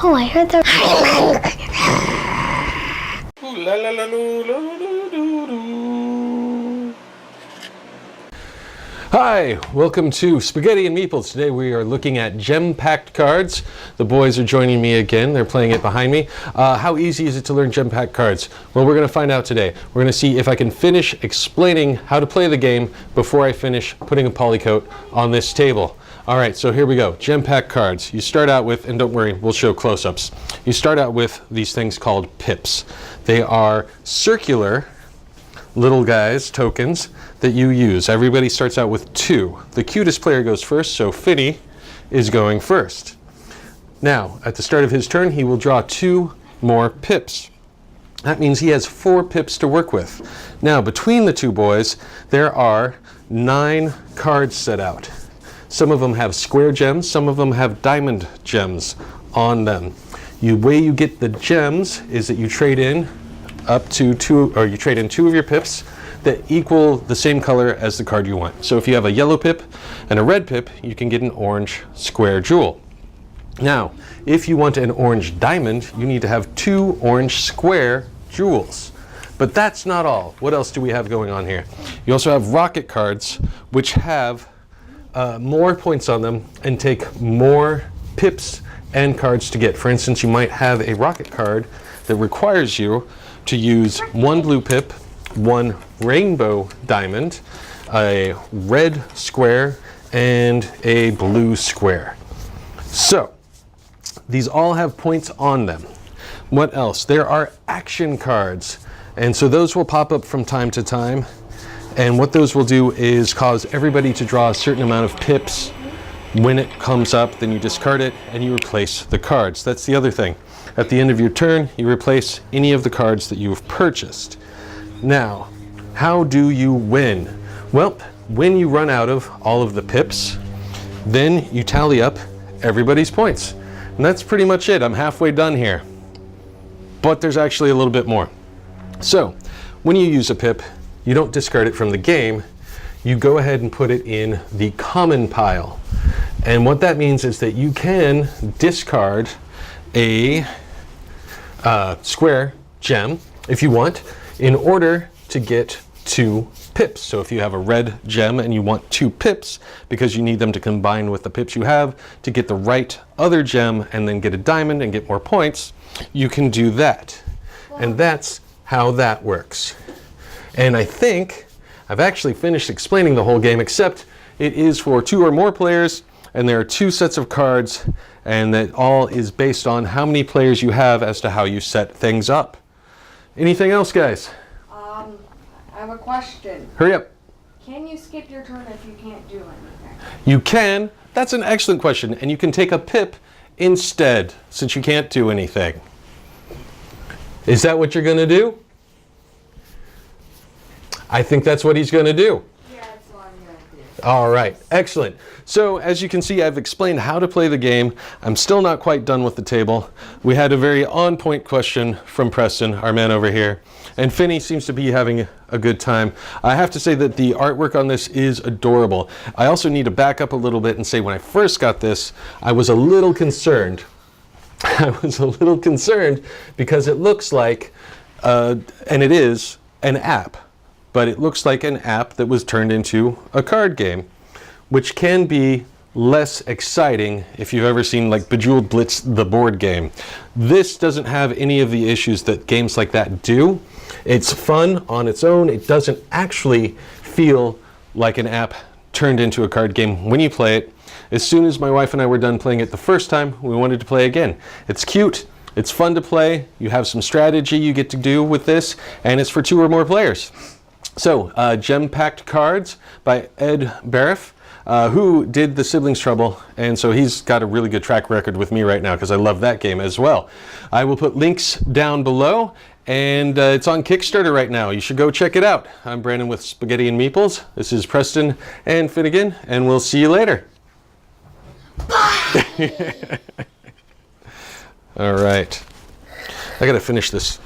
Oh, I heard the... Hi, welcome to Spaghetti and Meeples. Today we are looking at gem-packed cards. The boys are joining me again. They're playing it behind me. How easy is it to learn gem-packed cards? Well, we're going to find out today. We're going to see if I can finish explaining how to play the game before I finish putting a polycoat on this table. All right, so here we go. Gem-packed cards. You start out with, and don't worry, we'll show close-ups. You start out with these things called pips. They are circular little guys, tokens, that you use. Everybody starts out with 2. The cutest player goes first, so Finny is going first. Now, at the start of his turn, he will draw 2 more pips. That means he has 4 pips to work with. Now, between the 2 boys, there are 9 cards set out. Some of them have square gems, some of them have diamond gems on them. The way you get the gems is that you trade in up to 2, or you trade in 2 of your pips that equal the same color as the card you want. So if you have a yellow pip and a red pip, you can get an orange square jewel. Now, if you want an orange diamond, you need to have 2 orange square jewels. But that's not all. What else do we have going on here? You also have rocket cards, which have more points on them and take more pips and cards to get. For instance, you might have a rocket card that requires you to use 1 blue pip, 1 rainbow diamond, a red square, and a blue square. So, these all have points on them. What else? There are action cards, and so those will pop up from time to time, and what those will do is cause everybody to draw a certain amount of pips. When it comes up, then you discard it and you replace the cards. That's the other thing. At the end of your turn, you replace any of the cards that you've purchased. Now, how do you win? Well, when you run out of all of the pips, then you tally up everybody's points. And that's pretty much it. I'm halfway done here. But there's actually a little bit more. So, when you use a pip, you don't discard it from the game. You go ahead and put it in the common pile. And what that means is that you can discard a square gem, if you want, in order to get 2 pips. So if you have a red gem and you want 2 pips because you need them to combine with the pips you have to get the right other gem and then get a diamond and get more points, you can do that. And that's how that works. And I think I've actually finished explaining the whole game, except it is for 2 or more players, and there are 2 sets of cards, and that all is based on how many players you have as to how you set things up. Anything else, guys? I have a question. Hurry up. Can you skip your turn if you can't do anything? You can. That's an excellent question, and you can take a pip instead, since you can't do anything. Is that what you're going to do? I think that's what he's going to do. Yeah, that's what I'm going to do. All right, excellent. So as you can see, I've explained how to play the game. I'm still not quite done with the table. We had a very on-point question from Preston, our man over here, and Finny seems to be having a good time. I have to say that the artwork on this is adorable. I also need to back up a little bit and say when I first got this, I was a little concerned. I was a little concerned because it looks like, and it is, an app. But it looks like an app that was turned into a card game, which can be less exciting if you've ever seen like Bejeweled Blitz, the board game. This doesn't have any of the issues that games like that do. It's fun on its own. It doesn't actually feel like an app turned into a card game when you play it. As soon as my wife and I were done playing it the first time, we wanted to play again. It's cute. It's fun to play. You have some strategy you get to do with this, and it's for 2 or more players. So, Gem-Packed Cards by Ed Bariff, who did the Siblings Trouble, and so he's got a really good track record with me right now because I love that game as well. I will put links down below, and it's on Kickstarter right now. You should go check it out. I'm Brandon with Spaghetti and Meeples. This is Preston and Finnegan, and we'll see you later. Bye! All right. I gotta finish this.